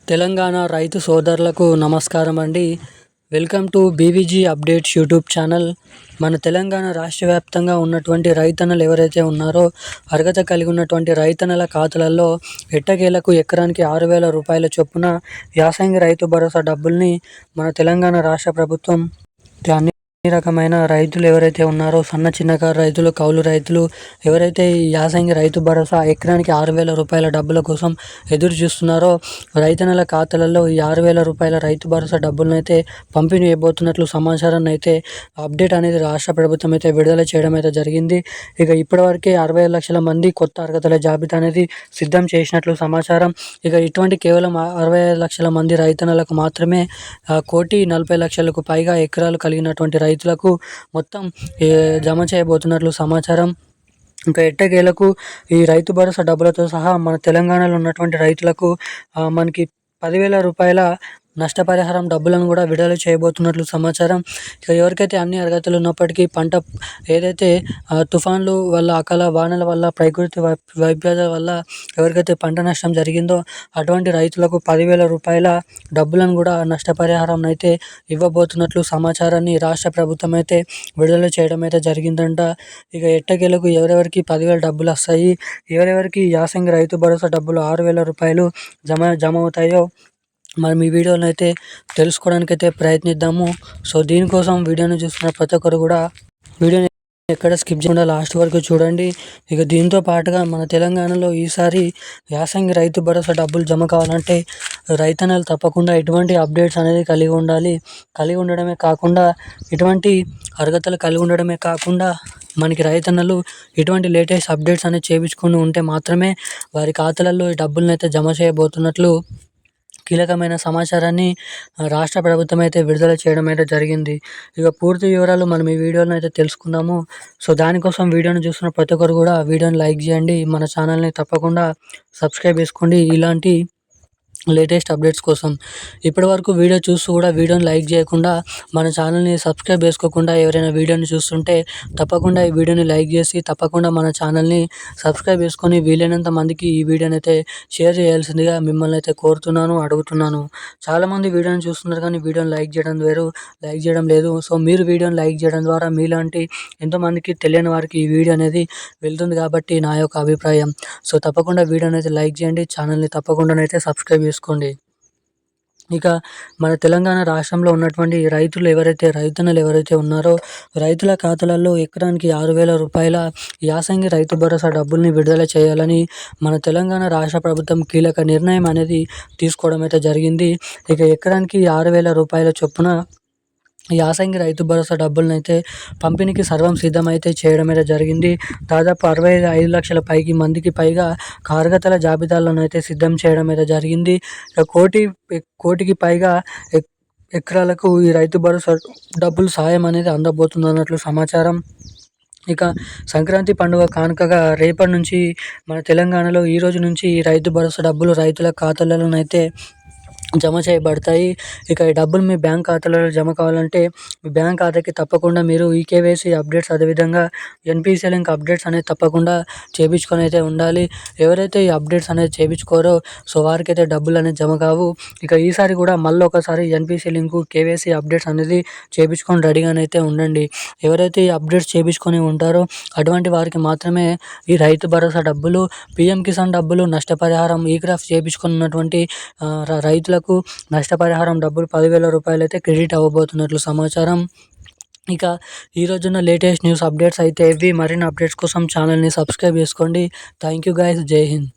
తెలంగాణ రైతు సోదరులకు నమస్కారం అండి. Welcome to BVG updates YouTube channel. మన తెలంగాణ రాష్ట్ర వ్యాప్తంగా ఉన్నటువంటి రైతన్నలు ఎవరైతే ఉన్నారో అర్హత కలిగి ఉన్నటువంటి రైతన్నల ఖాతాలలో ఎట్టకేలకు ఎకరానికి 6,000 రూపాయల చొప్పున యాసంగి రైతు భరోసా డబ్బుల్ని మన తెలంగాణ రాష్ట్ర ప్రభుత్వం అన్ని రకమైన రైతులు ఎవరైతే ఉన్నారో సన్న చిన్నకారు రైతులు, కౌలు రైతులు ఎవరైతే ఈ యాసంగి రైతు భరోసా ఎకరానికి 6,000 రూపాయల డబ్బుల కోసం ఎదురు చూస్తున్నారో రైతన్నల ఖాతాలలో ఈ 6,000 రూపాయల రైతు భరోసా డబ్బులను అయితే పంపిణీ చేయబోతున్నట్లు సమాచారాన్ని అయితే అప్డేట్ అనేది రాష్ట్ర ప్రభుత్వం అయితే విడుదల చేయడం అయితే జరిగింది. ఇక ఇప్పటివరకే 65 లక్షల మంది కొత్త అర్హతల జాబితా అనేది సిద్ధం చేసినట్లు సమాచారం. ఇక ఇటువంటి కేవలం 65 లక్షల మంది రైతన్నలకు మాత్రమే 1,40,00,000కు పైగా ఎకరాలు కలిగినటువంటి రైతులకు మొత్తం జమ చేయబోతున్నట్లు సమాచారం. ఇంకా ఎట్టకేలకు ఈ రైతు భరోసా డబ్బులతో సహా మన తెలంగాణలో ఉన్నటువంటి రైతులకు మనకి 10,000 రూపాయల నష్టపరిహారం డబ్బులను కూడా విడుదల చేయబోతున్నట్లు సమాచారం. ఇక ఎవరికైతే అన్ని అర్హతలు ఉన్నప్పటికీ పంట ఏదైతే తుఫాన్లు వల్ల, అకాల వానల వల్ల, ప్రకృతి వైపరీత్యాల వల్ల ఎవరికైతే పంట నష్టం జరిగిందో అటువంటి రైతులకు 10,000 రూపాయల డబ్బులను కూడా నష్టపరిహారం అయితే ఇవ్వబోతున్నట్లు సమాచారాన్ని రాష్ట్ర ప్రభుత్వం అయితే విడుదల చేయడం అయితే జరిగిందంట. ఇక ఎట్టకేలకు ఎవరెవరికి 10,000 డబ్బులు వస్తాయి, ఎవరెవరికి యాసంగి రైతు భరోసా డబ్బులు 6,000 రూపాయలు జమ అవుతాయో మనం ఈ వీడియోలో అయితే తెలుసుకోవడానికైతే ప్రయత్నిద్దాము. సో దీనికోసం వీడియోని చూస్తున్న ప్రతి ఒక్కరు కూడా వీడియోని ఎక్కడ స్కిప్ చేయకుండా లాస్ట్ వరకు చూడండి. ఇక దీంతో పాటుగా మన తెలంగాణలో ఈసారి యాసంగి రైతు భరోసా డబ్బులు జమ కావాలంటే రైతన్నలు తప్పకుండా ఎటువంటి అప్డేట్స్ అనేది కలిగి ఉండడమే కాకుండా ఇటువంటి అర్హతలు కలిగి ఉండడమే కాకుండా మనకి రైతన్నలు ఇటువంటి లేటెస్ట్ అప్డేట్స్ అనేది చేయించుకొని ఉంటే మాత్రమే వారి ఖాతాలలో ఈ డబ్బులను అయితే జమ చేయబోతున్నట్లు కీలకమైన సమాచారాన్ని రాష్ట్ర ప్రభుత్వం అయితే విడుదల చేయడం అయితే జరిగింది. ఇక పూర్తి వివరాలు మనం ఈ వీడియోలో అయితే తెలుసుకుందాము. సో దానికోసం వీడియోని చూస్తున్న ప్రతి ఒక్కరు కూడా వీడియోని లైక్ చేయండి, మన ఛానల్ని తప్పకుండా సబ్స్క్రైబ్ చేసుకోండి ఇలాంటి లేటెస్ట్ అప్డేట్స్ కోసం. ఇప్పటి వరకు వీడియో చూస్తూ కూడా వీడియోని లైక్ చేయకుండా, మన ఛానల్ని సబ్స్క్రైబ్ చేసుకోకుండా ఎవరైనా వీడియోని చూస్తుంటే తప్పకుండా ఈ వీడియోని లైక్ చేసి తప్పకుండా మన ఛానల్ని సబ్స్క్రైబ్ చేసుకొని వీలైనంత మందికి ఈ వీడియోని అయితే షేర్ చేయాల్సిందిగా మిమ్మల్ని అయితే అడుగుతున్నాను. చాలామంది వీడియోని చూస్తున్నారు కానీ వీడియోని లైక్ చేయడం లేదు. సో మీరు వీడియోని లైక్ చేయడం ద్వారా మీలాంటి ఎంతోమందికి తెలియని వారికి ఈ వీడియో అనేది వెళ్తుంది కాబట్టి నా యొక్క అభిప్రాయం. సో తప్పకుండా వీడియోని అయితే లైక్ చేయండి, ఛానల్ని తప్పకుండా అయితే సబ్స్క్రైబ్ చేసుకోండి. ఇక మన తెలంగాణ రాష్ట్రంలో ఉన్నటువంటి రైతన్నలు ఎవరైతే ఉన్నారో రైతుల ఖాతాలలో ఎకరానికి 6,000 రూపాయల యాసంగి రైతు భరోసా డబ్బుల్ని విడుదల చేయాలని మన తెలంగాణ రాష్ట్ర ప్రభుత్వం కీలక నిర్ణయం అనేది తీసుకోవడం అయితే జరిగింది. ఇక ఎకరానికి 6,000 రూపాయల చొప్పున యాసంగి రైతు భరోసా డబ్బులను అయితే పంపిణీకి సర్వం సిద్ధమైతే చేయడం అయితే జరిగింది. దాదాపు 65 లక్షల మందికి పైగా అర్హతల జాబితాలను అయితే సిద్ధం చేయడం అయితే జరిగింది. కోటికి పైగా ఎకరాలకు ఈ రైతు భరోసా డబ్బులు సాయం అనేది అందబోతుంది అన్నట్లు సమాచారం. ఇక సంక్రాంతి పండుగ కానుకగా రేపటి నుంచి మన తెలంగాణలో ఈ రోజు నుంచి ఈ రైతు భరోసా డబ్బులు రైతుల ఖాతాలలోనైతే జమ చేయబడతాయి. ఇక ఈ డబ్బులు మీ బ్యాంక్ ఖాతాలలో జమ కావాలంటే మీ బ్యాంక్ ఖాతాకి తప్పకుండా మీరు ఈకేవైసీ అప్డేట్స్, అదేవిధంగా ఎన్పిసిఐ లింక్ అప్డేట్స్ అనేది తప్పకుండా చేయించుకొని అయితే ఉండాలి. ఎవరైతే ఈ అప్డేట్స్ అనేది చేయించుకోరో సో వారికైతే డబ్బులు అనేది జమ కావు. ఇక ఈసారి కూడా మళ్ళీ ఒకసారి ఎన్పిసిఐ లింకు, కేవైసీ అప్డేట్స్ అనేది చేయించుకొని రెడీగానైతే ఉండండి. ఎవరైతే ఈ అప్డేట్స్ చేయించుకొని ఉంటారో అటువంటి వారికి మాత్రమే ఈ రైతు భరోసా డబ్బులు, పిఎం కిసాన్ డబ్బులు, నష్టపరిహారం, ఈ క్రాఫ్ట్ చేయించుకొని ఉన్నటువంటి రైతులకు నష్టపరిహారం డబ్బులు 10,000 రూపాయలు అయితే క్రెడిట్ అవ్వబోతున్నట్లు సమాచారం. ఇక ఈ రోజున లేటెస్ట్ న్యూస్ అప్డేట్స్ అయితే ఇవి. మరిన్ని అప్డేట్స్ కోసం ఛానల్ని సబ్స్క్రైబ్ చేసుకోండి. Thank you guys. జై హింద్.